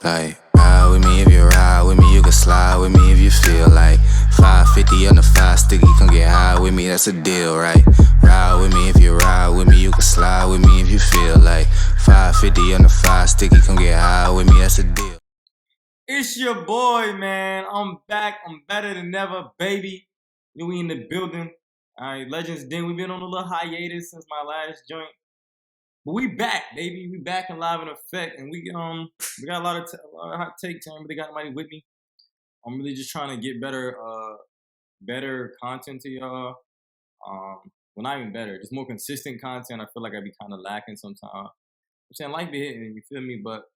Like, ride with me if you ride with me, you can slide with me if you feel like 550 on the 5 sticky, come get high with me, that's a deal, right? Ride with me if you ride with me, you can slide with me if you feel like 550 on the 5 sticky, come get high with me, that's a deal. It's your boy, man. I'm back. I'm better than ever, baby. We in the building. All right, Legends Den. We've been on a little hiatus since my last joint, but we back, baby. We back and live in effect, and we got a lot of hot takes. I really got somebody with me. I'm really just trying to get better content to y'all. Well, not even better, just more consistent content. I feel like I be kind of lacking sometimes. I'm saying life be hitting, you feel me? But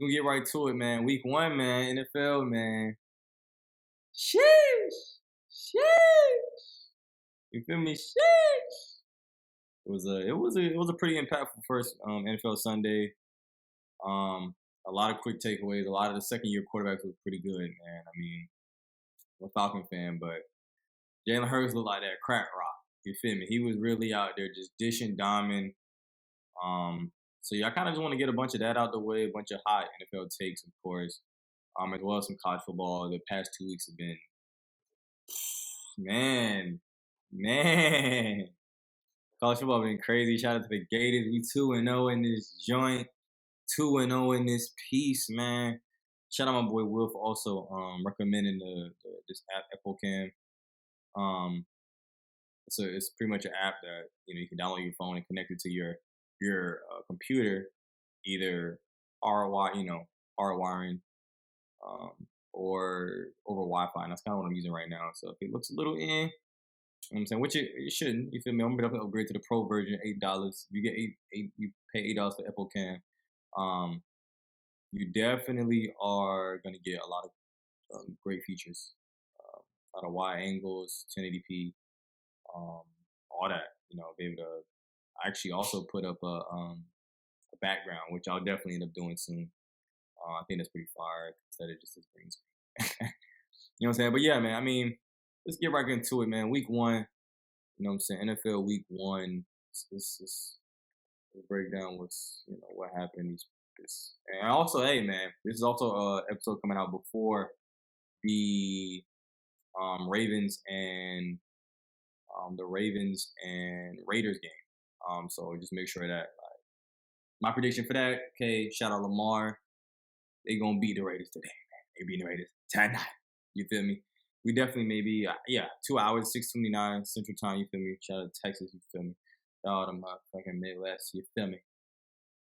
we'll get right to it, man. Week 1, man. NFL, man. Sheesh. Sheesh. You feel me? Sheesh. It was a pretty impactful first NFL Sunday. A lot of quick takeaways. A lot of the second year quarterbacks were pretty good, man. I mean, I'm a Falcon fan, but Jalen Hurts looked like that crack rock. You feel me? He was really out there just dishing diamond. So yeah, I kind of just want to get a bunch of that out the way, a bunch of hot NFL takes, of course, as well as some college football. The past 2 weeks have been, man, college football been crazy. Shout out to the Gators. We 2-0 in this joint, 2-0 in this piece, man. Shout out my boy Will for also recommending this app, FOCam. So it's pretty much an app that you can download your phone and connect it to your computer, either hardwiring, or over Wi-Fi. And that's kind of what I'm using right now. So if it looks a little you know what I'm saying, which it shouldn't. You feel me? I'm gonna upgrade to the pro version, $8. You get you pay $8 for Apple Cam. You definitely are gonna get a lot of great features, a lot of wide angles, 1080p, all that. Be able to actually also put up a background, which I'll definitely end up doing soon. I think that's pretty fire instead of just this green screen. You know what I'm saying? But yeah, man. I mean, let's get right into it, man. Week 1. You know what I'm saying? NFL Week 1. Let's break down what happened. And also, hey, man, this is also a episode coming out before the Ravens and Raiders game. So just make sure that my prediction for that. Okay, shout out Lamar. They gonna beat the Raiders today, man. They beat the Raiders tonight. You feel me? We definitely maybe 2 hours, 6:29 Central Time. You feel me? Shout out to Texas. You feel me? All them fucking Midwest. You feel me?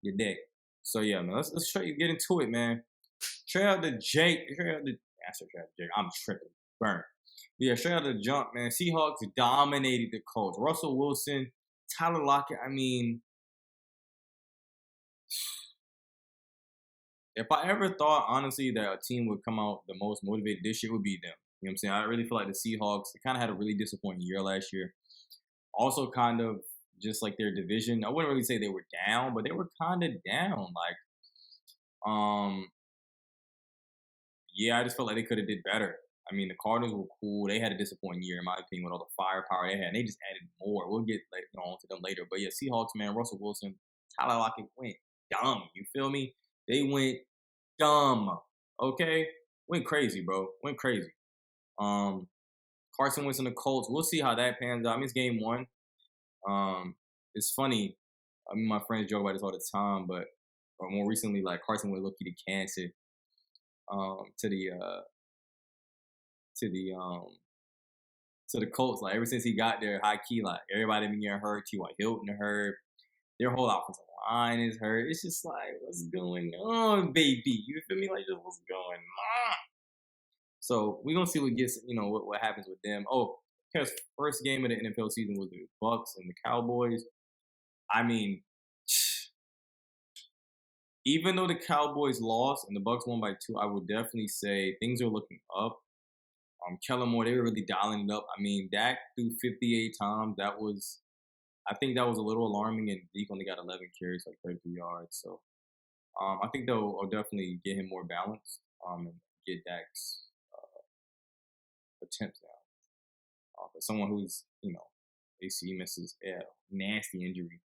You dig? So yeah, man. Let's straight get into it, man. Straight out to Jake. Straight out to Jake. I'm tripping. Burn. Yeah, straight out the jump, man. Seahawks dominated the Colts. Russell Wilson, Tyler Lockett. I mean, if I ever thought, honestly, that a team would come out the most motivated this year, would be them. You know what I'm saying? I really feel like the Seahawks, they kind of had a really disappointing year last year. Also, kind of just like their division. I wouldn't really say they were down, but they were kind of down. Like, yeah, I just felt like they could have did better. I mean, the Cardinals were cool. They had a disappointing year, in my opinion, with all the firepower they had. And they just added more. We'll get on to them later. But yeah, Seahawks, man, Russell Wilson, Tyler Lockett went dumb. You feel me? They went dumb. Okay? Went crazy, bro. Went crazy. Carson Wentz and the Colts. We'll see how that pans out. I mean, it's game 1. It's funny. I mean, my friends joke about this all the time, but more recently, like Carson went lucky to cancer. To the Colts. Like ever since he got there, high key, like everybody been getting hurt. T.Y. Hilton hurt. Their whole offensive line is hurt. It's just like, what's going on, baby? You feel me? Like, just what's going on? So we gonna see what happens with them. Oh, because first game of the NFL season was the Bucks and the Cowboys. I mean, even though the Cowboys lost and the Bucks won by 2, I would definitely say things are looking up. Kellen Moore, they were really dialing it up. I mean, Dak threw 58 times. I think that was a little alarming, and Zeke only got 11 carries, like 33 yards. So I think they'll definitely get him more balanced and get Dak's attempts down. For someone who's, AC misses a nasty injury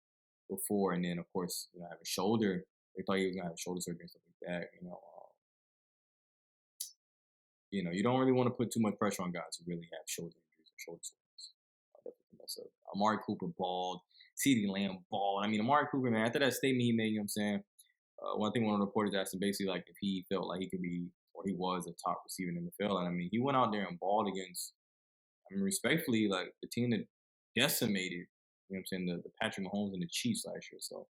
before, and then, of course, have a shoulder. They thought he was going to have shoulder surgery and stuff like that, you don't really want to put too much pressure on guys who really have shoulder injuries or shoulder swells. Definitely mess up. Amari Cooper balled. CeeDee Lamb balled. I mean, Amari Cooper, man, after that statement he made, you know what I'm saying? One thing one of the reporters asked him basically like if he felt like he could be or he was a top receiver in the NFL. And I mean, he went out there and balled against, I mean, respectfully, like the team that decimated, you know what I'm saying, the Patrick Mahomes and the Chiefs last year. So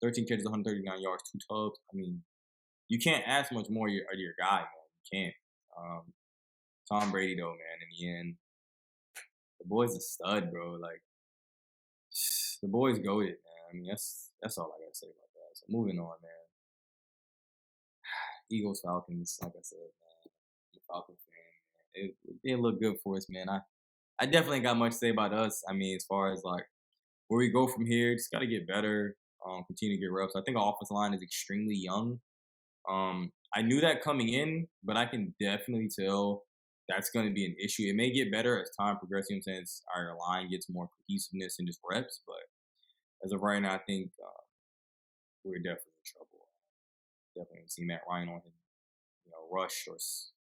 13 catches, 139 yards, 2 tubs. I mean, you can't ask much more of your guy, man. You can't. Um, Tom Brady, though, man, in the end, the boy's a stud, bro. Like, the boy's goated, man. I mean, that's all I gotta say about that. So moving on, man. Eagles, Falcons, like I said, man. I'm a Falcon fan, man. It didn't look good for us, man. I definitely ain't got much to say about us. I mean, as far as like where we go from here, just gotta get better. Continue to get reps. I think our offensive line is extremely young. I knew that coming in, but I can definitely tell that's going to be an issue. It may get better as time progresses, you know what I'm saying, as our line gets more cohesiveness and just reps. But as of right now, I think we're definitely in trouble. Definitely see Matt Ryan on him, rush or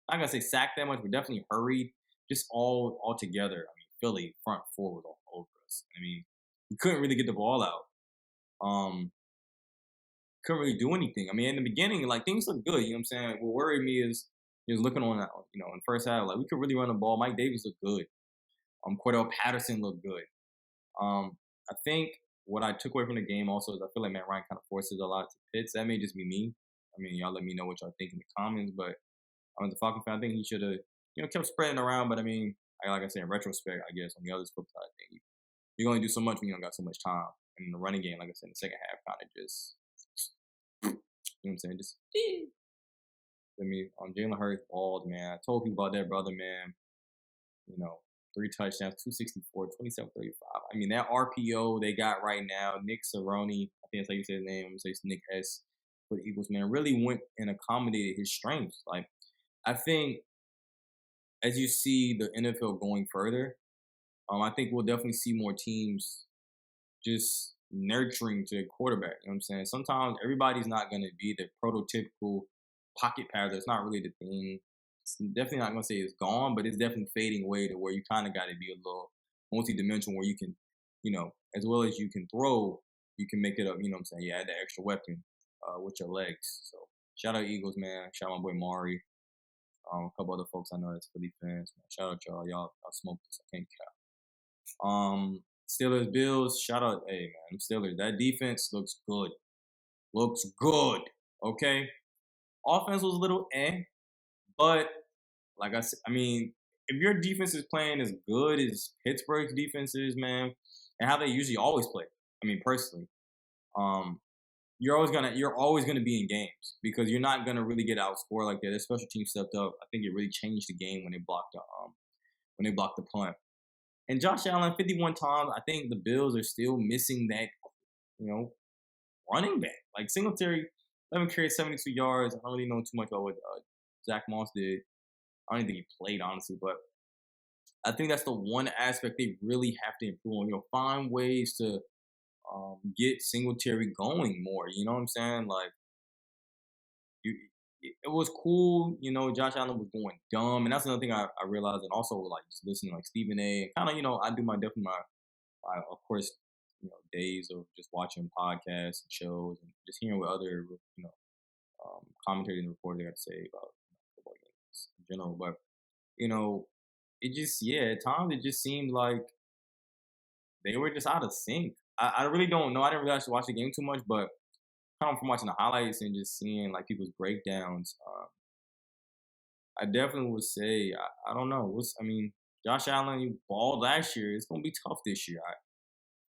I'm not gonna say sack that much, but definitely hurried. Just all together. I mean, Philly front forward all over us. I mean, we couldn't really get the ball out. Couldn't really do anything. I mean, in the beginning, like things looked good. You know what I'm saying? What worried me is looking on, in the first half, like we could really run the ball. Mike Davis looked good. Cordell Patterson looked good. I think what I took away from the game also is I feel like Matt Ryan kind of forces a lot to Pitts. That may just be me. I mean, y'all let me know what y'all think in the comments. But as a Falcon fan, I think he should have, kept spreading around. But I mean, like I said, in retrospect, I guess on the other flip side, I think you can only do so much when you don't got so much time. And in the running game, like I said, in the second half, kind of just, you know what I'm saying, just. I mean, Jalen Hurts balled, man. I told people about that brother, man. 3 touchdowns, 264, 27-35. I mean, that RPO they got right now, Nick Cerrone, I think that's how you say his name. I'm going to say it's Nick S. for the Eagles, man, really went and accommodated his strengths. Like, I think as you see the NFL going further, I think we'll definitely see more teams just nurturing to a quarterback. You know what I'm saying? Sometimes everybody's not going to be the prototypical pocket passer. That's not really the thing. It's definitely not going to say it's gone, but it's definitely fading away to where you kind of got to be a little multi-dimensional where you can, as well as you can throw, you can make it up, you know what I'm saying? You add that extra weapon with your legs. So shout out Eagles, man. Shout out my boy Mari. A couple other folks I know that's Philly fans. Man. Shout out y'all. Y'all smoked this. I can't cap. Steelers, Bills. Shout out, hey man, Steelers. That defense looks good. Looks good. Okay. Offense was a little but like I said, I mean, if your defense is playing as good as Pittsburgh's defense is, man, and how they usually always play. I mean, personally, you're always gonna be in games because you're not gonna really get outscored like that. The special team stepped up. I think it really changed the game when they blocked the punt. And Josh Allen 51 times. I think the Bills are still missing that, running back. Like Singletary, 11 carries, 72 yards. I don't really know too much about what Zach Moss did. I don't even think he played, honestly, but I think that's the one aspect they really have to improve on. Find ways to get Singletary going more. You know what I'm saying? Like, it was cool. Josh Allen was going dumb, and that's another thing I realized. And also, like, just listening to, like, Stephen A. And kind of, I do my of course, days of just watching podcasts and shows and just hearing what other, commentators and reporters got to say about football games in general. But it just at times it just seemed like they were just out of sync. I really don't know. I didn't really actually watch the game too much, but kind of from watching the highlights and just seeing like people's breakdowns, I definitely would say I don't know. Josh Allen, you balled last year. It's gonna be tough this year.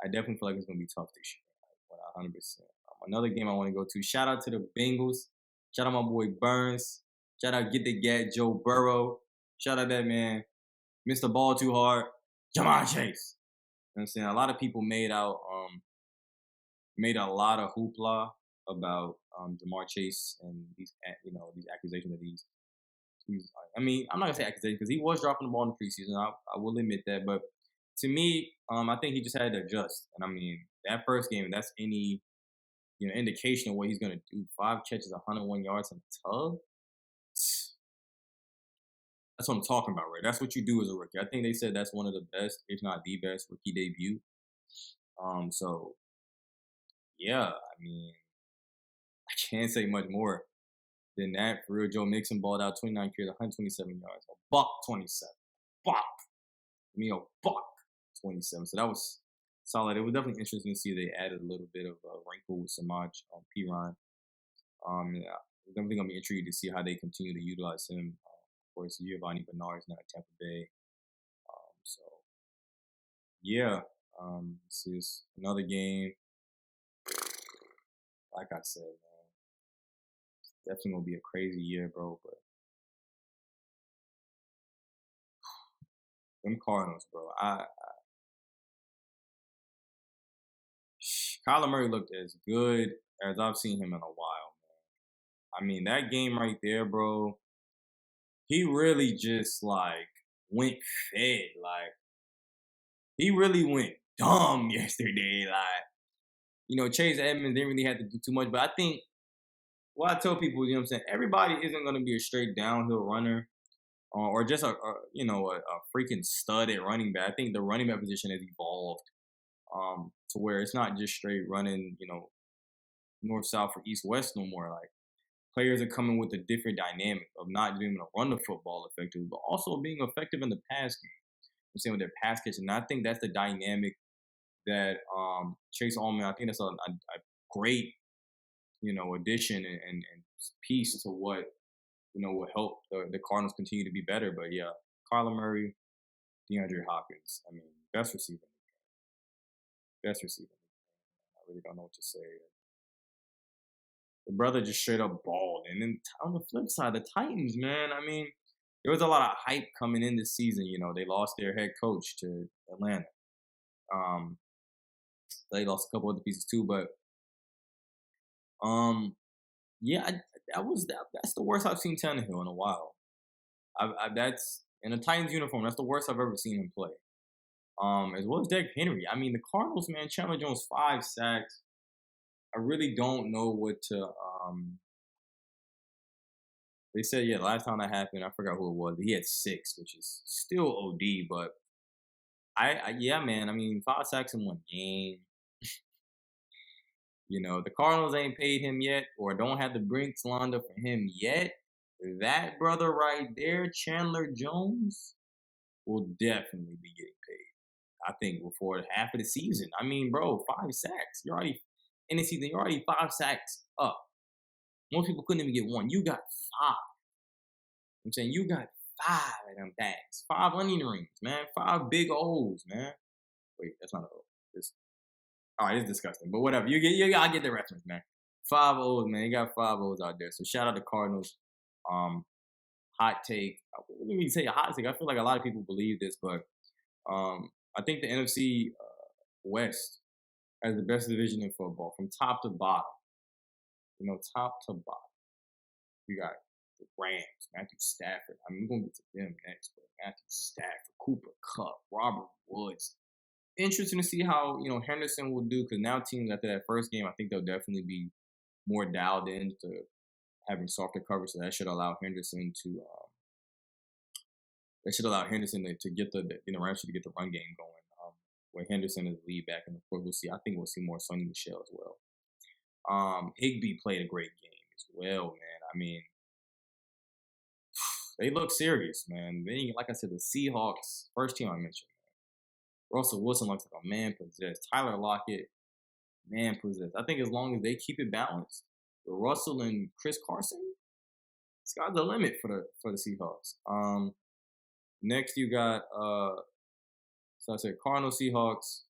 I definitely feel like it's gonna be tough this year. 100%. Another game I want to go to. Shout out to the Bengals. Shout out my boy Burns. Shout out Get the Gat Joe Burrow. Shout out that man, Mr. Ball Too Hard, Jamar Chase. You know what I'm saying? A lot of people made a lot of hoopla about Jamar Chase and these accusations that he's. I mean, I'm not gonna say accusations because he was dropping the ball in the preseason. I will admit that, but to me, I think he just had to adjust. And I mean, that first game, that's any indication of what he's gonna do. 5 catches, 101 yards, and a tug. That's what I'm talking about, right? That's what you do as a rookie. I think they said that's one of the best, if not the best, rookie debut. So yeah, I mean, I can't say much more than that. For real, Joe Mixon balled out 29 carries, 127 yards, a buck 27, buck. Buck 27. So that was solid. It was definitely interesting to see they added a little bit of a wrinkle with Samaj Piran. Yeah, I'm definitely gonna be intrigued to see how they continue to utilize him. Of course, Giovanni Bernard's now at Tampa Bay. So yeah, this is another game. Like I said, man, it's definitely gonna be a crazy year, bro. But them Cardinals, bro. Kyler Murray looked as good as I've seen him in a while. I mean, that game right there, bro, he really just like went fed. Like, he really went dumb yesterday. Like, Chase Edmonds didn't really have to do too much. But I think what I tell people, you know what I'm saying, everybody isn't going to be a straight downhill runner or just a freaking stud at running back. I think the running back position has evolved to where it's not just straight running, north, south, or east, west no more. Like, players are coming with a different dynamic of not being able to run the football effectively, but also being effective in the pass game. I'm saying with their pass catching. And I think that's the dynamic that Chase Allman, I think that's a great, addition and piece to what, will help the Cardinals continue to be better. But yeah, Kyler Murray, DeAndre Hopkins. I mean, best receiver. Best receiver. I really don't know what to say. The brother just straight up balled. And then on the flip side, the Titans, man, I mean, there was a lot of hype coming in this season. They lost their head coach to Atlanta. They lost a couple other pieces too, but yeah, that's the worst I've seen Tannehill in a while. That's in a Titans uniform. That's the worst I've ever seen him play. As well as Derrick Henry. I mean, the Cardinals, man, Chandler Jones 5 sacks. I really don't know what to. They said, yeah, last time that happened, I forgot who it was. He had 6, which is still OD, but yeah, man. I mean, 5 sacks in one game. The Cardinals ain't paid him yet, or don't have the brinks lined up for him yet. That brother right there, Chandler Jones, will definitely be getting paid. I think before half of the season. I mean, bro, 5 sacks. You're already in the season. You're already 5 sacks up. Most people couldn't even get 1. You got 5. I'm saying you got 5 of them things. 5 onion rings, man. 5 big O's, man. Wait, that's not an O. All right, it's disgusting, but whatever. I get the reference, man. 5 O's, man. You got 5 O's out there. So shout out to Cardinals. Hot take. Let me say a hot take. I feel like a lot of people believe this, but I think the NFC West has the best division in football from top to bottom. Top to bottom. You got the Rams, Matthew Stafford. I mean, we're gonna get to them next, but Matthew Stafford, Cooper Kupp, Robert Woods. Interesting to see how Henderson will do, because now teams after that first game, I think they'll definitely be more dialed in to having softer coverage. So that should allow Henderson to get the Rams to get the run game going. Where Henderson is the lead back, and of course I think we'll see more Sonny Michel as well. Higbee played a great game as well, man. I mean, they look serious, man. Like I said, the Seahawks, first team I mentioned. Russell Wilson looks like a man possessed. Tyler Lockett, man possessed. I think as long as they keep it balanced, with Russell and Chris Carson, sky's the limit for the Seahawks. Next you got so I said Cardinals, Seahawks.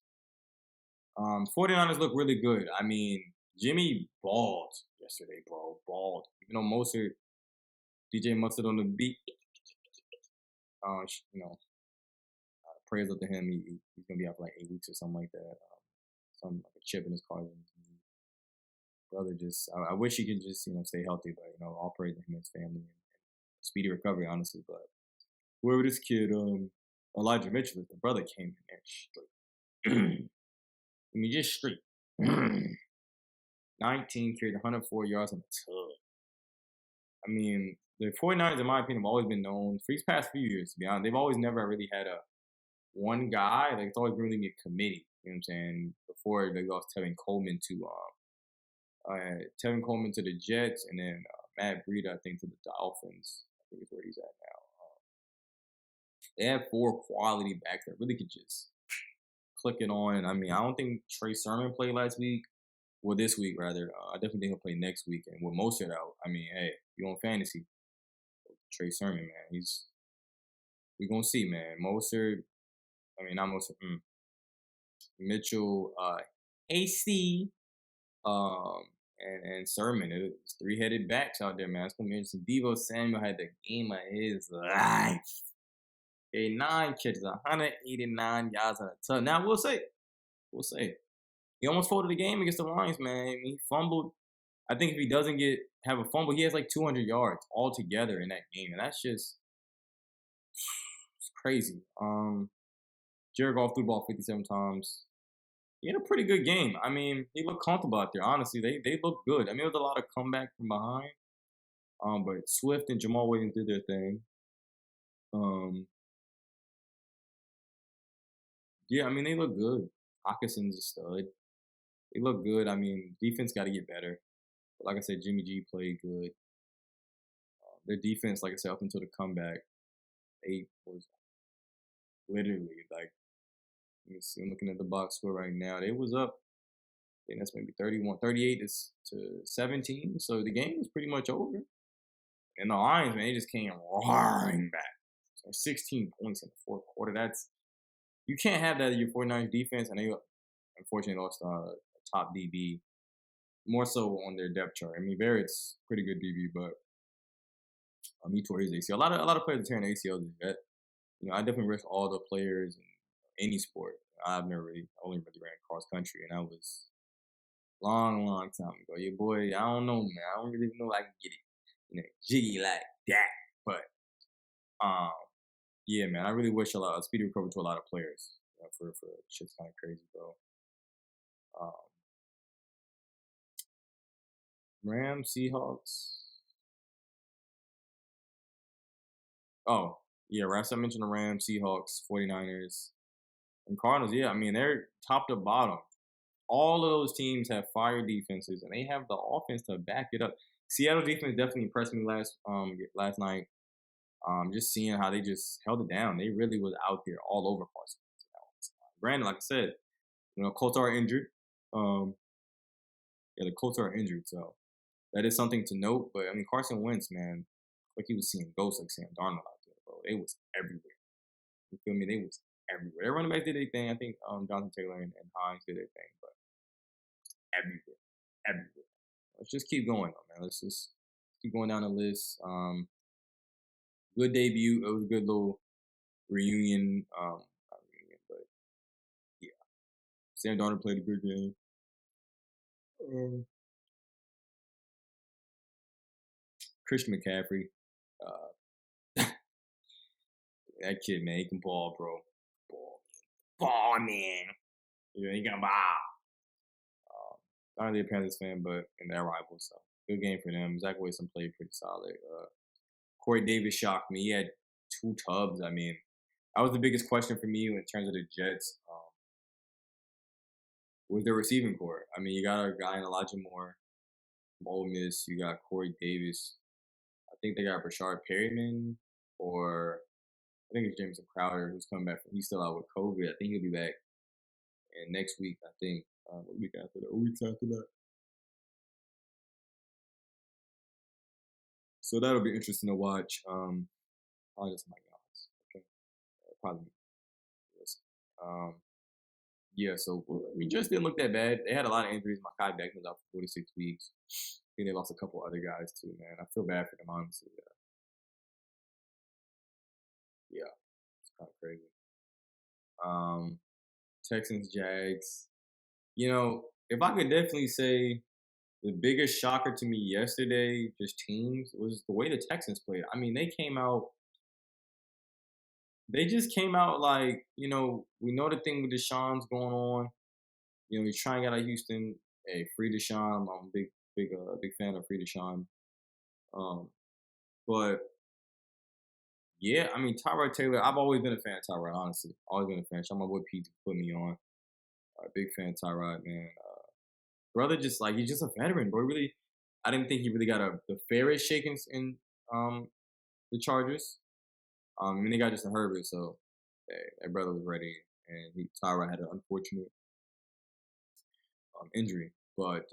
49ers look really good. I mean, Jimmy balled yesterday, bro. Balled. Even though Mostert, DJ Mustard on the beat. Prayers up to him. He's gonna be out for like 8 weeks or something like that. Some like a chip in his car. Brother, I wish he could just stay healthy, but all praise to him and his family and speedy recovery, honestly. But whoever this kid, Elijah Mitchell, the brother came in there straight. I mean, just straight. 19 carries, 104 yards on the tug. I mean, the 49ers, in my opinion, have always been known for these past few years, to be honest. They've always never really had a one guy. Like, it's always really been a committee. You know what I'm saying? Before they lost Tevin Coleman to the Jets, and then Matt Breida, I think, to the Dolphins. I think is where he's at now. They have four quality backs that really could just click it on. I mean, I don't think Trey Sermon played last week. Well, this week rather. I definitely think he'll play next week. And with Mostert out, I mean, hey, you on fantasy, Trey Sermon, man, we gonna see, man. Mostert, I mean, not Mostert, Mitchell, AC, um, and Sermon. It's three-headed backs out there, man. It's gonna be interesting. Deebo Samuel had the game of his life. 9 catches, 189 yards on a touchdown. Now we'll say, he almost folded the game against the Lions, man. I mean, he fumbled. I think if he doesn't have a fumble, he has like 200 yards altogether in that game, and that's just it's crazy. Jared Goff threw the ball 57 times. He had a pretty good game. I mean, he looked comfortable out there. Honestly, they looked good. I mean, it was a lot of comeback from behind. But Swift and Jamal Williams did their thing. Yeah, I mean, they look good. Hawkinson's a stud. They look good. I mean, defense got to get better. But like I said, Jimmy G played good. Their defense, like I said, up until the comeback, they was literally like, let me see, I'm looking at the box score right now. They was up, I think that's maybe 38 to 17. So the game was pretty much over. And the Lions, man, they just came roaring back. So 16 points in the fourth quarter. You can't have that in your 49ers defense. And they unfortunately lost a top DB, more so on their depth chart. I mean, Barrett's pretty good DB, but he tore his ACL. A lot of players are tearing ACLs. You know, I definitely risk all the players in any sport. I only really ran cross country, and that was long time ago. Your boy, I don't know, man. I don't really know if I can get it, jiggy like that. But yeah, man, I really wish a speedy recovery to a lot of players. For shit's kind of crazy, bro. Rams, Seahawks. Oh, yeah, Rams. I mentioned the Rams, Seahawks, 49ers, and Cardinals. Yeah, I mean, they're top to bottom. All of those teams have fire defenses, and they have the offense to back it up. Seattle defense definitely impressed me last night. Just seeing how they just held it down. They really was out there all over Carson. Granted, like I said, Colts are injured. The Colts are injured, so that is something to note. But I mean, Carson Wentz, man, like he was seeing ghosts, like Sam Darnold out there, bro. They was everywhere. You feel me? They was everywhere. Their running backs did their thing. I think Jonathan Taylor and Hines did their thing, but everywhere. Let's just keep going, man. Let's just keep going down the list. Good debut. It was a good little reunion. Not reunion, but yeah. Sam Darnold played a good game. Christian McCaffrey. That kid, man, he can ball, bro. Ball, man. He can ball. Not really a Panthers fan, but in their rivals, so good game for them. Zach Wilson played pretty solid. Corey Davis shocked me. He had 2 tubs. I mean, that was the biggest question for me in terms of the Jets. Was their receiving core? I mean, you got a guy in Elijah Moore from Ole Miss. You got Corey Davis. I think they got Rashard Perryman, or I think it's Jameson Crowder who's coming back. He's still out with COVID. I think he'll be back next week. I think weeks after that. So that'll be interesting to watch. Probably just my guys. Okay, probably. Yeah. So we just didn't look that bad. They had a lot of injuries. Mekhi Becton's out for 46 weeks. I think they lost a couple other guys too, man. I feel bad for them, honestly. Yeah, it's kind of crazy. Texans, Jags. If I could definitely say the biggest shocker to me yesterday, just teams, was the way the Texans played. I mean, they just came out like, we know the thing with Deshaun's going on. He's trying to get out of Houston. Hey, free Deshaun. I'm a big fan of free Deshaun. But yeah, I mean Tyrod Taylor. I've always been a fan of Tyrod. Honestly, always been a fan. Shout out my boy Pete to put me on. Big fan of Tyrod, man. Brother, just like he's just a veteran, bro. Really, I didn't think he really got the fairest shakings in the Chargers. I mean, they got Justin Herbert, so hey, that brother was ready, and Tyrod had an unfortunate injury, but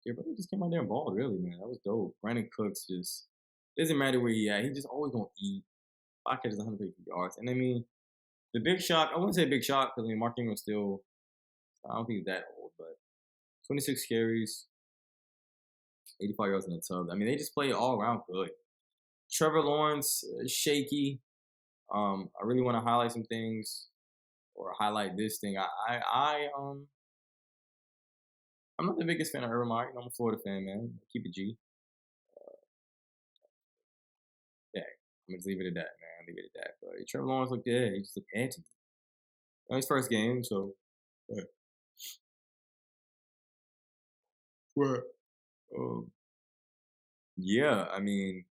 yeah, brother just came out there and balled. Really, man, that was dope. Brandon Cooks just doesn't matter where he at. He just always gonna eat. 5 catches, 150 yards, and I mean, the big shock. I wouldn't say big shock because I mean, Mark Ingram's still. I don't think he's that old, but 26 carries, 85 yards in the tub. I mean, they just play all around good. Trevor Lawrence, shaky. I really want to highlight some things or highlight this thing. I'm not the biggest fan of Urban Meyer. I'm a Florida fan, man. Keep it G. Yeah, I'm gonna just leave it at that, man. Leave it at that. But Trevor Lawrence looked good. He just looked antsy. His first game, so. But, um, yeah, I mean,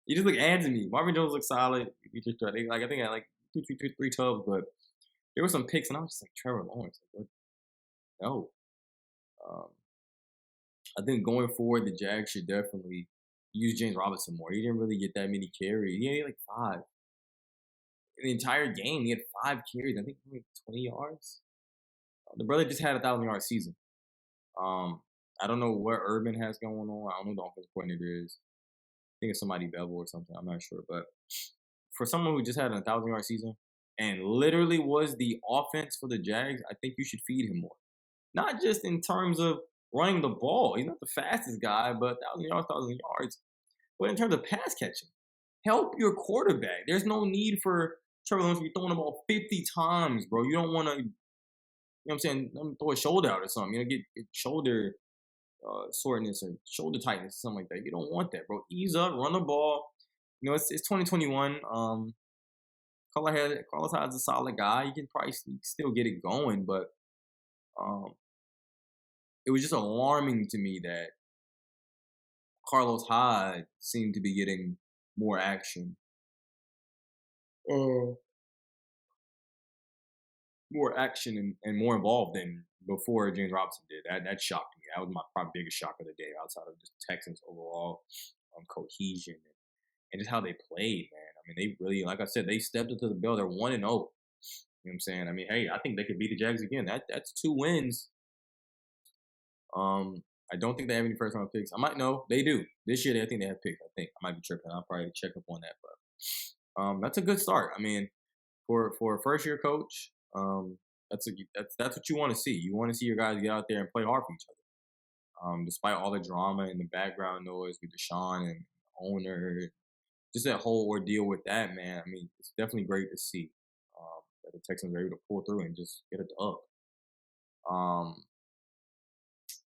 he just looked antsy to me. Marvin Jones looked solid. He just tried, like I think I had like three tubs, but there were some picks, and I was just like Trevor Lawrence. Like, what? No. Um, I think going forward, the Jags should definitely use James Robinson more. He didn't really get that many carries. He had like 5 in the entire game. He had 5 carries. I think like 20 yards. The brother just had a 1,000-yard season. I don't know what Urban has going on. I don't know who the offensive coordinator is. I think it's somebody Bevel or something. I'm not sure, but for someone who just had a 1,000-yard season and literally was the offense for the Jags, I think you should feed him more. Not just in terms of running the ball. He's not the fastest guy, but 1,000 yards. But in terms of pass catching, help your quarterback. There's no need for Trevor Lawrence to be throwing the ball 50 times, bro. You don't want to, you know what I'm saying, throw a shoulder out or something. You know, get shoulder soreness or shoulder tightness, something like that. You don't want that, bro. Ease up, run the ball. You know, it's 2021. Carlos Hyde's a solid guy. You can probably still get it going, but it was just alarming to me that Carlos Hyde seemed to be getting more action. More action and more involved than before James Robinson did. That shocked me. That was my probably biggest shock of the day outside of just Texans overall cohesion and just how they played, man. I mean, they really, like I said, they stepped into the bill. They're 1-0. You know what I'm saying? I mean, hey, I think they could beat the Jags again. That's 2 wins. I don't think they have any first round picks. I might know. They do. This year, I think they have picks. I think. I might be tripping. I'll probably check up on that. But that's a good start. I mean, for a first year coach, that's what you want to see. You want to see your guys get out there and play hard for each other. Despite all the drama and the background noise with Deshaun and the owner, just that whole ordeal with that, man. I mean, it's definitely great to see that the Texans are able to pull through and just get it up.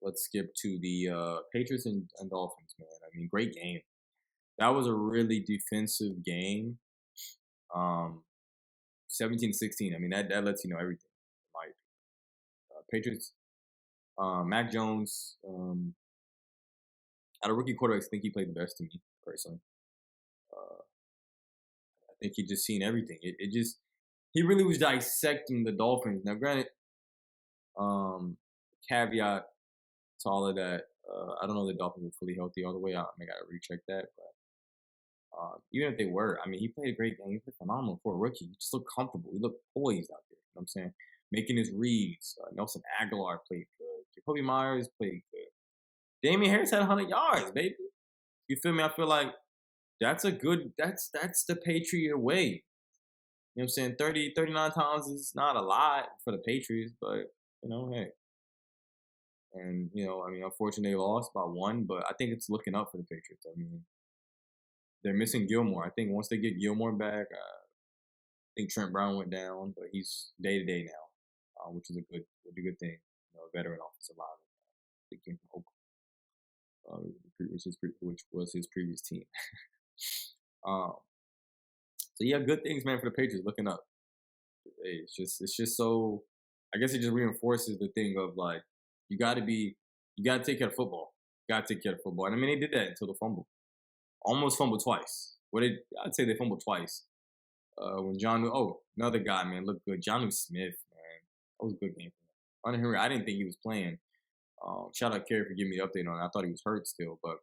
Let's skip to the Patriots and Dolphins, man. I mean, great game. That was a really defensive game. 17-16. I mean, that lets you know everything. In my opinion. Patriots. Mac Jones. Out of rookie quarterbacks, I think he played the best to me personally. I think he just seen everything. It just he really was dissecting the Dolphins. Now, granted, caveat to all of that, I don't know if the Dolphins were fully healthy all the way out. I gotta recheck that, but even if they were, I mean, he played a great game. He played phenomenal for a rookie. He just looked comfortable. He looked poised out there. You know what I'm saying? Making his reads. Nelson Aguilar played good. Jacoby Myers played good. Damian Harris had 100 yards, baby. You feel me? I feel like that's a good. That's the Patriot way. You know what I'm saying? 39 times is not a lot for the Patriots, but you know, hey. And, you know, I mean, unfortunately, they lost by 1, but I think it's looking up for the Patriots. I mean, they're missing Gilmore. I think once they get Gilmore back, I think Trent Brown went down, but he's day-to-day now, which is a good thing. You know, a veteran offensive lineman. They came from Oakland, which was his previous team. So, yeah, good things, man, for the Patriots looking up. It's just so, I guess it just reinforces the thing of, like, you got to take care of football. You got to take care of football. And I mean, they did that until the fumble. almost fumbled twice. I'd say they fumbled twice. When another guy, man, looked good. Jonnu Smith, man, that was a good game for him. Hunter Henry, I didn't think he was playing. Shout out Kerry for giving me the update on it. I thought he was hurt still, but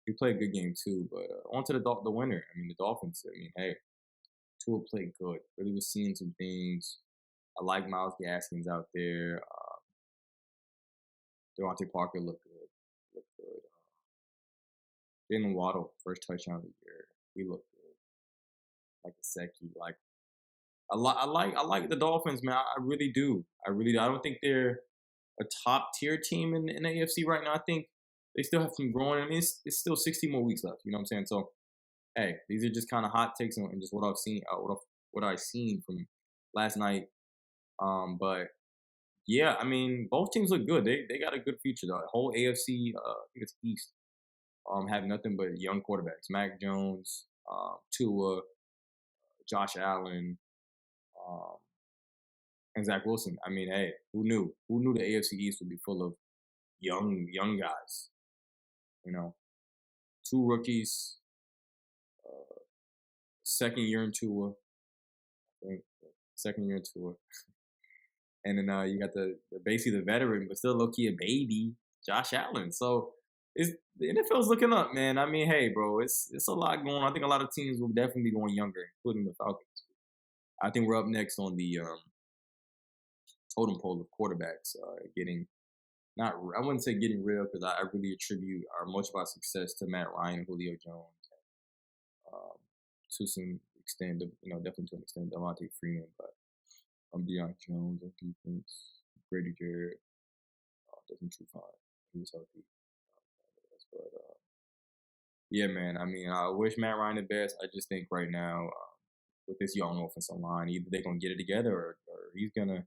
he played a good game too. But on to the winner. I mean, the Dolphins. I mean, hey, Tua played good. Really was seeing some things. I like Miles Gaskins out there. Devontae Parker looked good. Looked good. Jalen Waddle, first touchdown of the year. He looked good. Like Gesicki. Like I like the Dolphins, man. I really do. I really do. I don't think they're a top tier team in the AFC right now. I think they still have some growing. I mean, it's still 16 more weeks left. You know what I'm saying? So, hey, these are just kind of hot takes and just what I've seen, what I've seen from last night. But yeah, I mean, both teams look good. They got a good future. The whole AFC, I think it's East, have nothing but young quarterbacks. Mac Jones, Tua, Josh Allen, um, and Zach Wilson. I mean, hey, who knew? Who knew the AFC East would be full of young guys? You know, two rookies, second year in Tua, I think, second year in Tua, and then you got basically the veteran, but still low key a baby, Josh Allen. So the NFL's looking up, man. I mean, hey, bro, it's a lot going on. I think a lot of teams will definitely be going younger, including the Falcons. I think we're up next on the totem pole of quarterbacks getting not. I wouldn't say getting rid of, because I really attribute much of our success to Matt Ryan and Julio Jones, to some extent, definitely to an extent, Devontae Freeman, but Deion Jones on defense, Brady Jarrett, doesn't too fine. He was healthy, but yeah, man. I mean, I wish Matt Ryan the best. I just think right now, with this young offensive line, either they're gonna get it together, or he's gonna,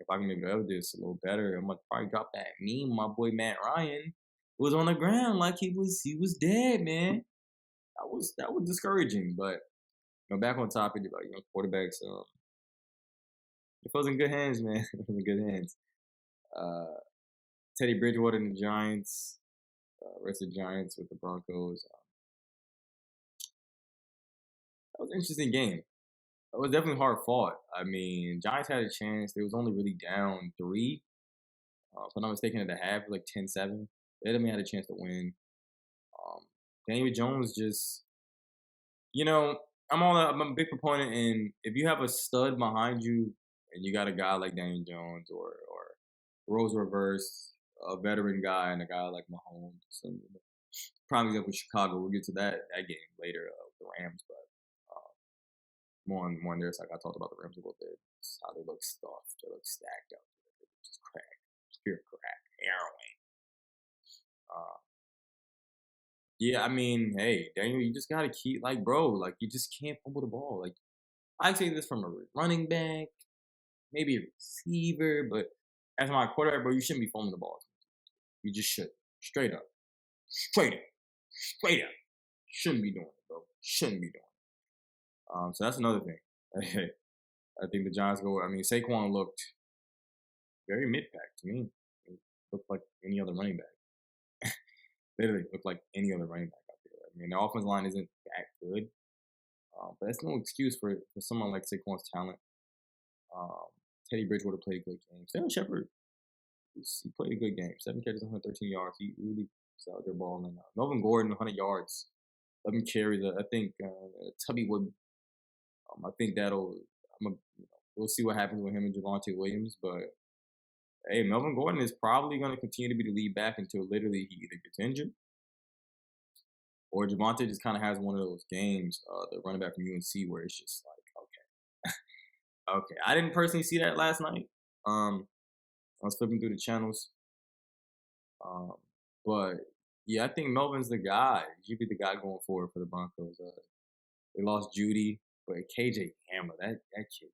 if I can maybe do this a little better, I'm gonna probably drop that meme. My boy Matt Ryan was on the ground like he was dead, man. That was discouraging. But back on topic about quarterbacks, it was in good hands, man. It was in good hands. Teddy Bridgewater and the Giants, rest of the Giants with the Broncos. That was an interesting game. It was definitely hard fought. I mean, Giants had a chance. They was only really down 3. If I'm not mistaken, at the half, like 10-7. They definitely had a chance to win. Daniel Jones just, I'm a big proponent in, if you have a stud behind you and you got a guy like Daniel Jones or Rose Reverse, a veteran guy, and a guy like Mahomes. Prime example, Chicago. We'll get to that game later with the Rams, but more on their side. I talked about the Rams a little bit. It's how they look stuffed. They look stacked up. Just crack, pure crack, heroin. Yeah, I mean, hey, Daniel, you just gotta keep, like, bro, like, you just can't fumble the ball. Like, I say this from a running back, maybe a receiver, but as my quarterback, bro, you shouldn't be fumbling the ball. You just should. Straight up. Straight up. Shouldn't be doing it, bro. Shouldn't be doing it. So that's another thing. I think the Giants Saquon looked very mid-pack to me. It looked like any other running back. Literally looked like any other running back out there. I mean, the offensive line isn't that good. But that's no excuse for someone like Saquon's talent. Teddy Bridgewater played a good game. Sterling Shepard, he played a good game. 7 catches, 113 yards. He really was out there balling. Melvin Gordon, 100 yards. 11 carries. I think Tubby Wood. I think we'll see what happens with him and Javonte Williams. But hey, Melvin Gordon is probably going to continue to be the lead back until literally he either gets injured or Javonte just kind of has one of those games, the running back from UNC, where it's just like, okay. Okay. I didn't personally see that last night. I was flipping through the channels. But yeah, I think Melvin's the guy. He should be the guy going forward for the Broncos. They lost Judy, but KJ Hamler, that kid,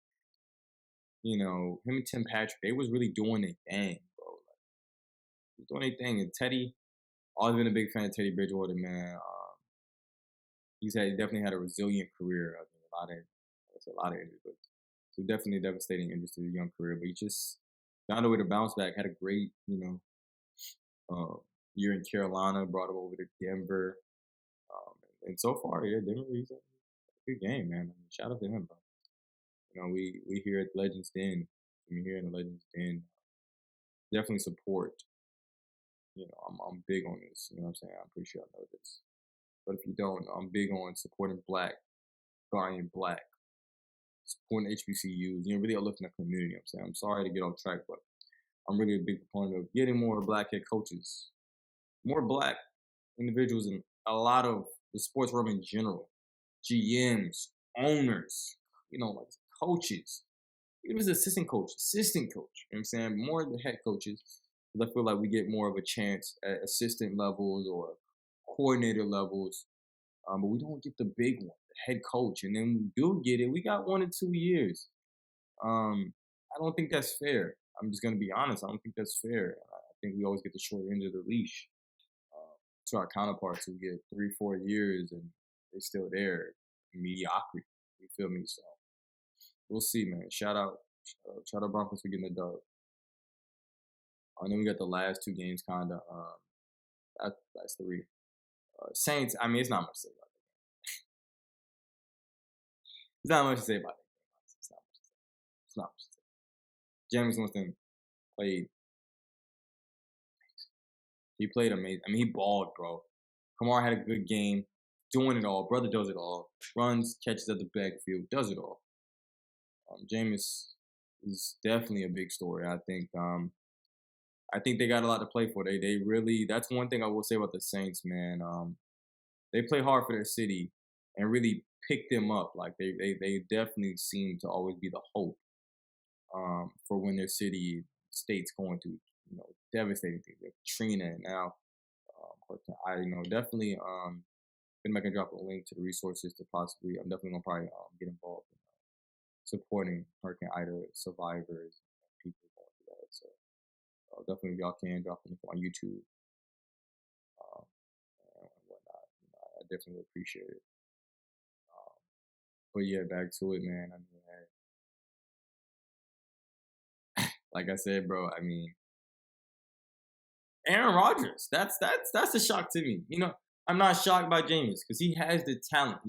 him and Tim Patrick, they was really doing their thing, bro. Like, doing their thing. And Teddy, always been a big fan of Teddy Bridgewater, man. He definitely had a resilient career. I think a lot of injuries, but so definitely a devastating injury to his young career. But he just found a way to bounce back. Had a great, year in Carolina. Brought him over to Denver. And so far, yeah, Denver, he's a good game, man. I mean, shout out to him, bro. We here at Legends Den, we here in the Legends Den, definitely support. I'm big on this. You know what I'm saying? I'm pretty sure I know this. But if you don't, I'm big on supporting Black, guarding Black, supporting HBCUs. Really uplifting the community. I'm saying I'm sorry to get off track, but I'm really a big proponent of getting more Black head coaches, more Black individuals in a lot of the sports realm in general, GMs, owners, like coaches, even as assistant coach. You know what I'm saying? More of the head coaches, because I feel like we get more of a chance at assistant levels or coordinator levels, but we don't get the big one, the head coach. And then we do get it, we got 1 or 2 years. I don't think that's fair. I'm just gonna be honest. I don't think that's fair. I think we always get the short end of the leash to our counterparts who get 3, 4 years and they're still there. Mediocrity. You feel me? So we'll see, man. Shout out Broncos for getting the dub. And then we got the last 2 games, kind of. That's 3. Saints. I mean, it's not much to say about that. It's not much to say about that. It's not much to say. James Winston played. He played amazing. I mean, he balled, bro. Kamara had a good game, doing it all. Brother does it all. Runs, catches at the backfield, does it all. Jameis is definitely a big story. I think they got a lot to play for. They really. That's one thing I will say about the Saints, man. They play hard for their city and really pick them up. Like they definitely seem to always be the hope for when their state's going through devastating things like Katrina and now definitely gonna make a drop a link to the resources to possibly. I'm definitely gonna probably get involved in supporting Hurricane Ida survivors and people going through that. So definitely, if y'all can drop a link on YouTube and whatnot. I definitely appreciate it. But yeah, back to it, man. I mean, like I said, bro. I mean, Aaron Rodgers. That's a shock to me. I'm not shocked by Jameis because he has the talent.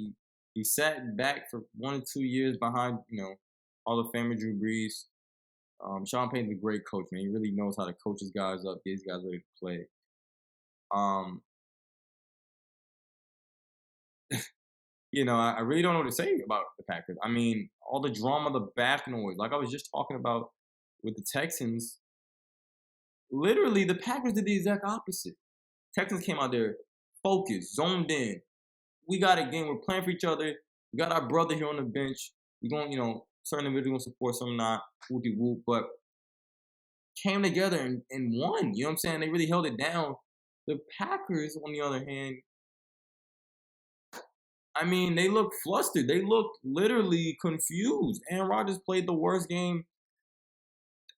He sat back for 1 or 2 years behind Hall of Famer Drew Brees. Sean Payton's a great coach, man. He really knows how to coach his guys up, get his guys ready to play. I really don't know what to say about the Packers. I mean, all the drama, the back noise, like I was just talking about with the Texans. Literally, the Packers did the exact opposite. Texans came out there focused, zoned in. We got a game. We're playing for each other. We got our brother here on the bench. We're going, certain individuals going to support, some not. Whoopty whoop. But came together and won. You know what I'm saying? They really held it down. The Packers, on the other hand, I mean, they looked flustered. They looked literally confused. Aaron Rodgers played the worst game.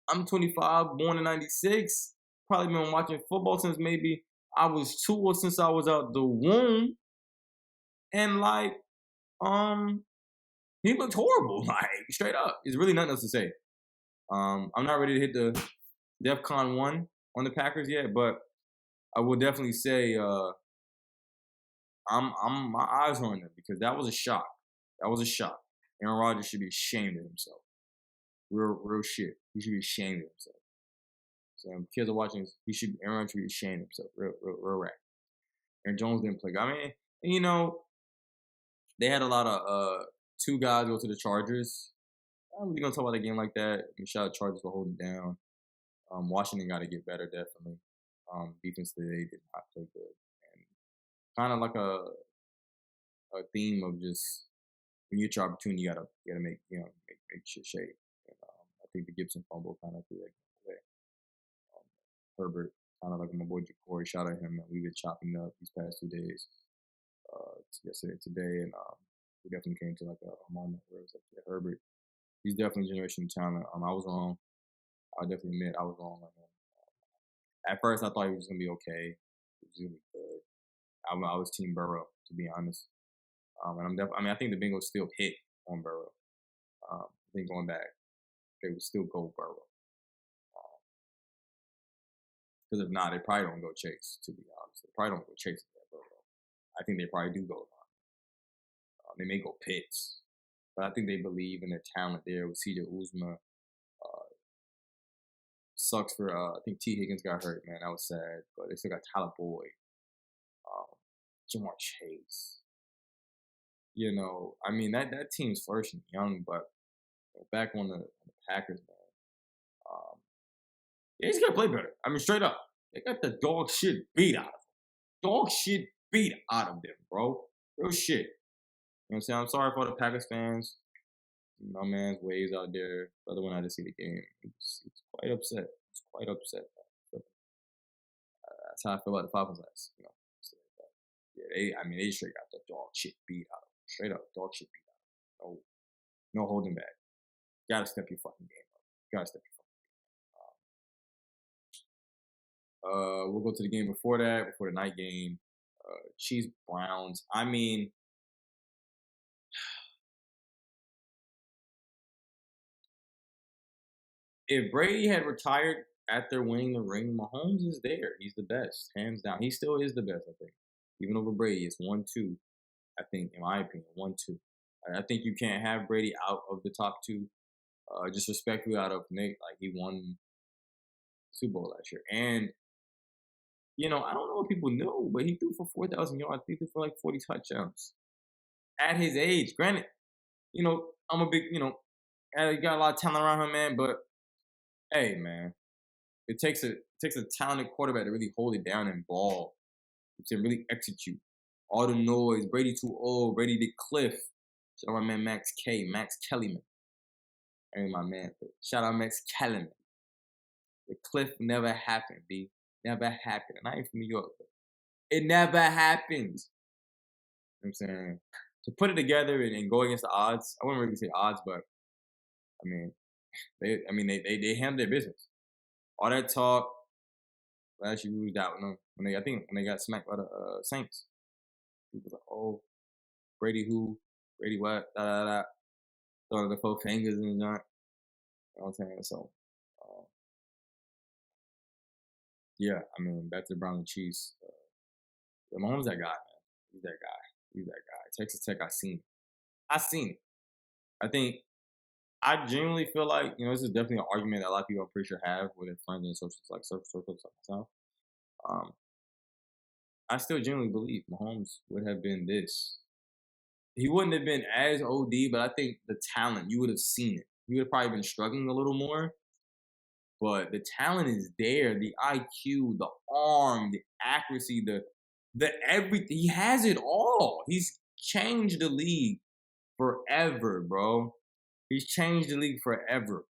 I'm 25, born in 96. Probably been watching football since maybe I was 2 or since I was out the womb. And he looked horrible. Like, straight up. There's really nothing else to say. I'm not ready to hit the DEFCON 1 on the Packers yet, but I will definitely say my eyes are on them because that was a shock. That was a shock. Aaron Rodgers should be ashamed of himself. Real shit. He should be ashamed of himself. So kids are watching. Aaron Rodgers should be ashamed of himself. Real rap. Aaron Jones didn't play. I mean, they had a lot of 2 guys go to the Chargers. I'm really gonna talk about a game like that. Shout out Chargers for holding down. Washington got to get better, definitely. Defense today did not play good, and kind of like a theme of just when you get your opportunity, you gotta make shit shape. And, I think the Gibson fumble kind of threw that away. Herbert, kind of like my boy Corey, shout out him. We've been chopping up these past 2 days. Yesterday, today, and we definitely came to like a moment where it was like Herbert. He's definitely generational talent. I was wrong. I definitely admit I was wrong on him. At first, I thought he was gonna be okay. He was gonna be good. I was Team Burrow, to be honest. And I think the Bengals still hit on Burrow. I think going back, they would still go Burrow. Because if not, they probably don't go Chase. To be honest, they probably don't go Chase at Burrow. I think they probably do go They may go Pitts, but I think they believe in their talent there with C.J. Uzma. Sucks for I think T. Higgins got hurt, man. That was sad, but they still got Tyler Boyd, um, Jamar Chase. I mean that team's flourishing young, but back on the Packers, man. They just gotta play better. I mean, straight up, they got the dog shit beat out of them. Dog shit beat out of them, bro. Real shit. You know what I'm saying? I'm sorry for the Packers fans. My man's Waves out there. Brother went out to see the game. He's quite upset. He's quite upset. That's how I feel about the Falcons last. Yeah, they straight got the dog shit beat out of them. Straight up, dog shit beat out of them. No holding back. Gotta step your fucking game up. Gotta step your fucking game up. We'll go to the game before that, before the night game. Chiefs Browns. I mean, if Brady had retired after winning the ring, Mahomes is there. He's the best, hands down. He still is the best, I think. Even over Brady, it's 1-2. I think, in my opinion, 1-2. I think you can't have Brady out of the top two. Just respectfully out of Nick, like he won Super Bowl last year, and I don't know what people know, but he threw for 4,000 yards. He threw for like 40 touchdowns at his age. Granted, I'm a big, he got a lot of talent around him, man. But hey, man, it takes a talented quarterback to really hold it down and ball, to really execute. All the noise, Brady too old, Brady did Cliff. Shout out my man Max Kellyman. Ain't my man. Shout out Max Kellyman. The Cliff never happened, B. Never happened. And I ain't from New York, but it never happened. You know what I'm saying? To put it together and go against the odds, I wouldn't really say odds, but I mean, they handled their business. All that talk, last year we was doubting them when they got smacked by the Saints. People was like, oh, Brady who? Brady what? Da da da. Throwing the 4 fingers in the joint. You know what I'm saying? So, yeah, I mean, back to the Browns and Chiefs. Mahomes that guy, man. He's that guy. Texas Tech, I seen it. I think I genuinely feel like, this is definitely an argument that a lot of people I'm pretty sure have with their friends and social circles like myself. I still genuinely believe Mahomes would have been this. He wouldn't have been as OD, but I think the talent, you would have seen it. He would have probably been struggling a little more. But the talent is there, the IQ, the arm, the accuracy, the everything. He has it all. He's changed the league forever, bro. He's changed the league forever.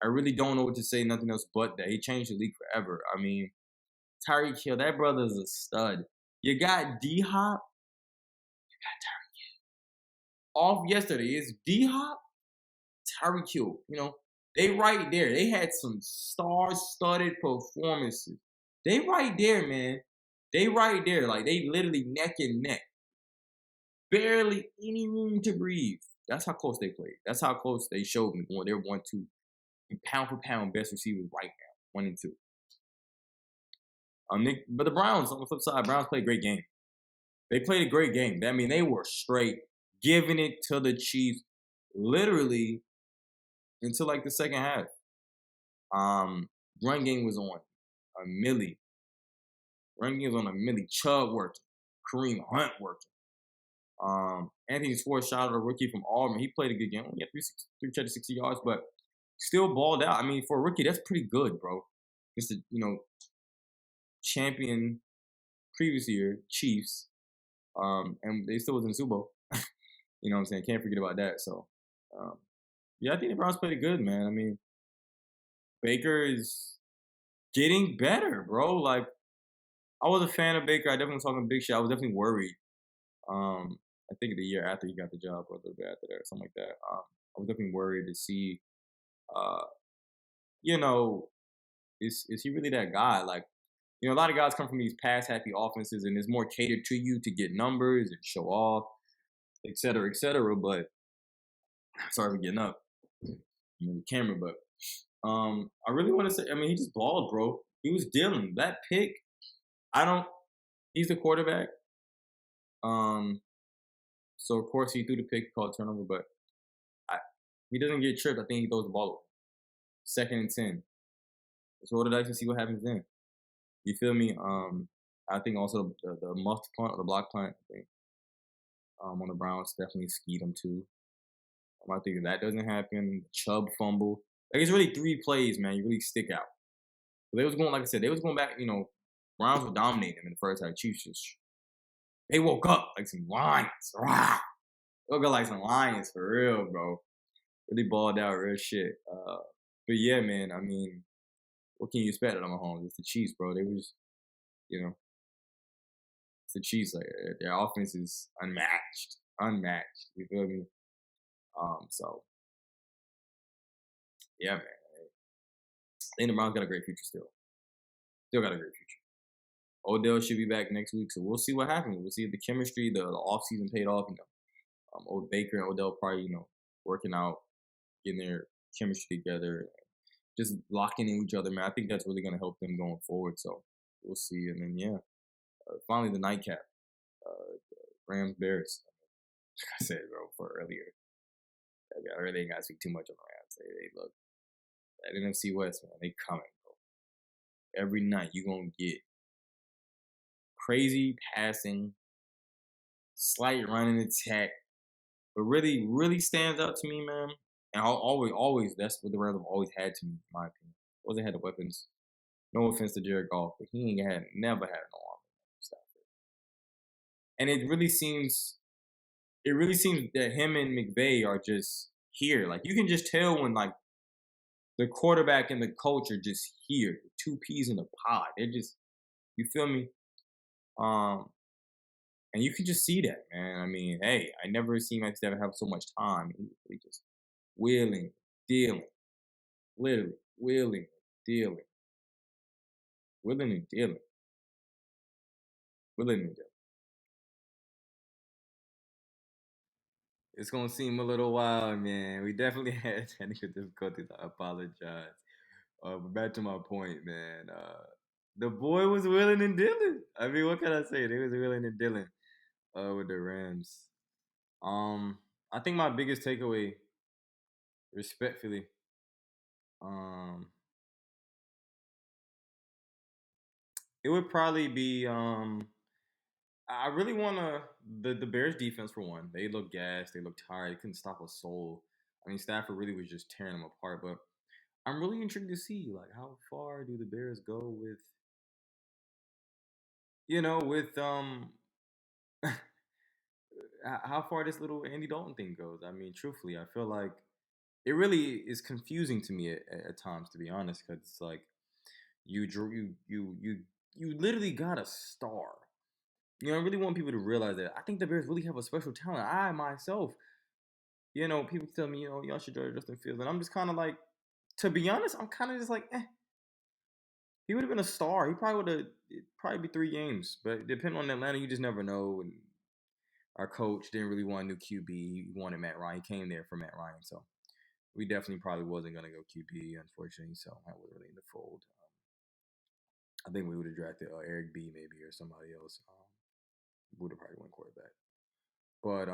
I really don't know what to say, nothing else but that. He changed the league forever. I mean, Tyreek Hill, that brother's a stud. You got D-Hop. You got Tyreek Hill. Off yesterday is D-Hop, Tyreek Hill. They right there. They had some star-studded performances. They right there, man. They right there. Like, they literally neck and neck. Barely any room to breathe. That's how close they played. That's how close they showed me. They're 1-2. Pound for pound, best receivers right now. 1 and 2. But the Browns, on the flip side, Browns played a great game. They played a great game. I mean, they were straight giving it to the Chiefs literally until like the second half. Run game was on a milli. Chubb working. Kareem Hunt working. Anthony Swartz, shout out a rookie from Auburn. He played a good game. He had 360 yards, but still balled out. I mean, for a rookie, that's pretty good, bro. It's the, champion previous year, Chiefs. And they still was in the Super Bowl. You know what I'm saying? Can't forget about that. So, yeah, I think the Browns played it good, man. I mean, Baker is getting better, bro. Like, I was a fan of Baker. I definitely was talking big shit. I was definitely worried. I think the year after he got the job, or a little bit after that, or something like that. I was definitely worried to see, is he really that guy? Like, a lot of guys come from these pass-happy offenses, and it's more catered to you to get numbers and show off, et cetera, but sorry for getting up the camera, but I really want to say, I mean, he just balled, bro. He was dealing. That pick, he's the quarterback. So of course he threw the pick, called turnover, but I, he doesn't get tripped. I think he throws the ball away. 2nd and 10. Let's roll the dice and see what happens then. You feel me? I think also the muffed punt or the block punt, I think, on the Browns definitely skied them too. I think if that doesn't happen, Chubb fumble. Like it's really 3 plays, man. You really stick out. But they was going, like I said, they was going back. Browns were dominating them in the first half. Chiefs just they woke up like some lions. Rah! Woke up like some lions for real, bro. Really balled out, real shit. But yeah, man. I mean, what can you expect out of Mahomes? It's the Chiefs, bro. They was, it's the Chiefs. Like their offense is unmatched. You feel me? So yeah, man. I think the Browns got a great future still. Still got a great future. Odell should be back next week, so we'll see what happens. We'll see if the chemistry, the offseason paid off. Old Baker and Odell probably, working out, getting their chemistry together, just locking in each other, man. I think that's really going to help them going forward. So we'll see. And then, yeah, finally the nightcap, Rams Bears. Like I said, bro, for earlier. I really ain't got to speak too much on the Rams. They look, that NFC West, man, they coming, bro. Every night you're going to get crazy passing, slight running attack. But really, really stands out to me, man. And I'll always, that's what the Rams have always had to me, in my opinion. Wasn't had the weapons. No offense to Jared Goff, but he never had an arm. And it really seems that him and McVay are just here. Like you can just tell when like the quarterback and the coach are just here, 2 peas in a pod. They're just, you feel me? And you can just see that, man. I mean, hey, I never seen Max Devin have so much time. He just wheeling, dealing, literally wheeling, dealing, wheeling and dealing, wheeling and dealing. It's gonna seem a little wild, man. We definitely had technical difficulties. I apologize. But back to my point, man. The boy was willing and dealing. I mean, what can I say? They was willing and dealing with the Rams. I think my biggest takeaway, respectfully, um, it would probably be I really wanna the Bears defense for one. They look gassed, they look tired, they couldn't stop a soul. I mean Stafford really was just tearing them apart, but I'm really intrigued to see like how far do the Bears go with with how far this little Andy Dalton thing goes. I mean, truthfully, I feel like it really is confusing to me at times, to be honest, because it's like you drew you literally got a star. I really want people to realize that I think the Bears really have a special talent. I myself, people tell me, y'all should draft Justin Fields, and I'm just kind of like, to be honest, I'm kind of just like, he would have been a star. He probably would have probably be 3 games, but depending on Atlanta, you just never know. And our coach didn't really want a new QB. He wanted Matt Ryan. He came there for Matt Ryan, so we definitely probably wasn't gonna go QB, unfortunately. So that wasn't really in the fold. I think we would have drafted Eric B maybe or somebody else. Would have probably went quarterback, but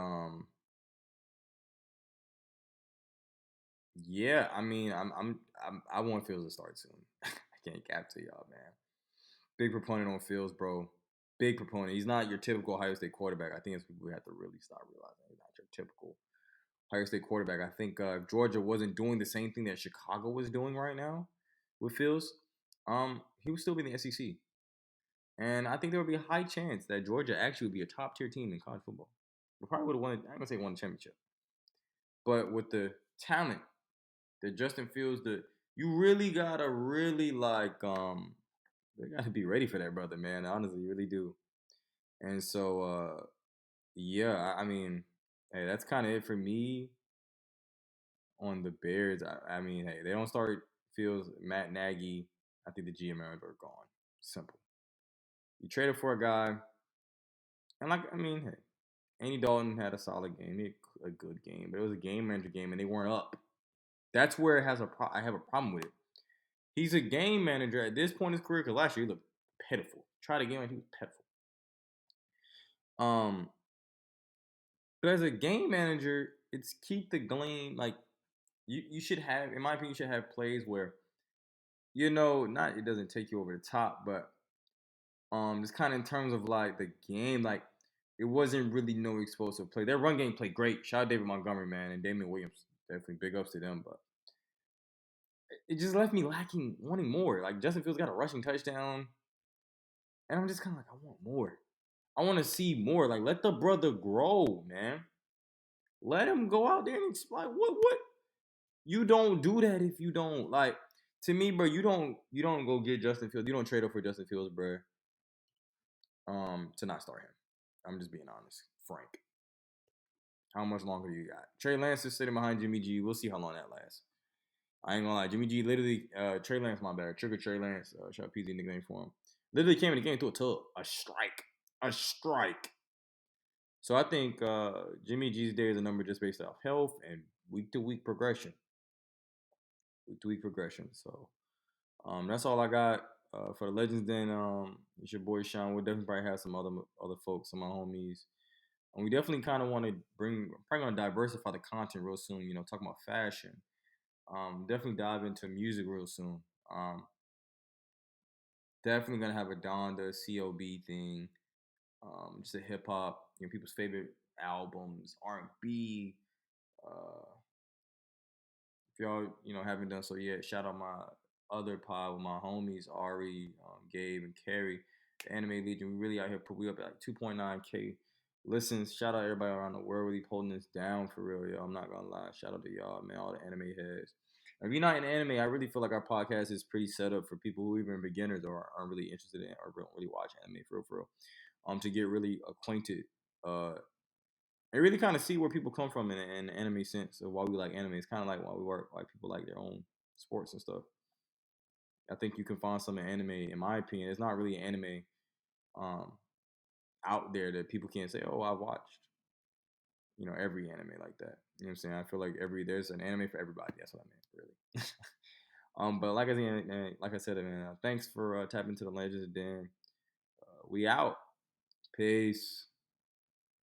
yeah, I mean, I want Fields to start soon. I can't cap to y'all, man. Big proponent on Fields, bro. Big proponent. He's not your typical Ohio State quarterback. I think it's we have to really start realizing he's not your typical Ohio State quarterback. I think if Georgia wasn't doing the same thing that Chicago was doing right now with Fields, he would still be in the SEC. And I think there would be a high chance that Georgia actually would be a top tier team in college football. We probably would have won. I'm gonna say won the championship, but with the talent that Justin Fields, you really gotta really like they gotta be ready for that brother, man. Honestly, you really do. And so yeah, I mean, hey, that's kind of it for me on the Bears. I mean, hey, they don't start Fields, Matt Nagy. I think the GM are gone. Simple. You traded for a guy, and like I mean, hey, Andy Dalton had a solid game, a good game, but it was a game manager game, and they weren't up. That's where it has I have a problem with it. He's a game manager at this point in his career because last year he looked pitiful. Tried again, he was pitiful. Um, But as a game manager, it's keep the game like you should have, in my opinion, you should have plays where not it doesn't take you over the top, but just kind of in terms of like the game, like it wasn't really no explosive play. Their run game played great. Shout out David Montgomery, man, and Damian Williams. Definitely big ups to them, but it just left me lacking, wanting more. Like Justin Fields got a rushing touchdown, and I'm just kind of like, I want more. I want to see more. Like let the brother grow, man. Let him go out there and explain what you don't do that if you don't like. To me, bro, you don't go get Justin Fields. You don't trade up for Justin Fields, bro. To not start him. I'm just being honest, frank. How much longer do you got? Trey Lance is sitting behind Jimmy G. We'll see how long that lasts. I ain't gonna lie, Jimmy G literally, Trey Lance, my bad, Trigger Trey Lance, shout out PZ nickname for him. Literally came in the game through a tub, a strike. So I think Jimmy G's day is a number just based off health and week to week progression. So that's all I got for the Legends. Then it's your boy Sean. We'll definitely probably have some other folks, some of my homies. And we definitely kind of want to probably gonna diversify the content real soon. Talk about fashion. Definitely dive into music real soon. Definitely gonna have a Donda COB thing. Just a hip hop, people's favorite albums, R&B. If y'all, haven't done so yet, shout out my other pod with my homies Ari, Gabe, and Carrie, the Anime Legion. We really out here we up at like 2.9K listens. Shout out everybody around the world really holding this down for real, yo. I'm not gonna lie. Shout out to y'all, man, all the anime heads. If you're not in anime, I really feel like our podcast is pretty set up for people who even beginners or aren't really interested in or don't really watch anime for real. To get really acquainted and really kind of see where people come from in the anime sense of why we like anime. It's kind of like why people like their own sports and stuff. I think you can find some anime, in my opinion. It's not really anime um, out there that people can't say, oh, I watched, every anime like that. You know what I'm saying? I feel like there's an anime for everybody. That's what I meant, really. But like I said, man, thanks for tapping into the Legends Den. We out. Peace.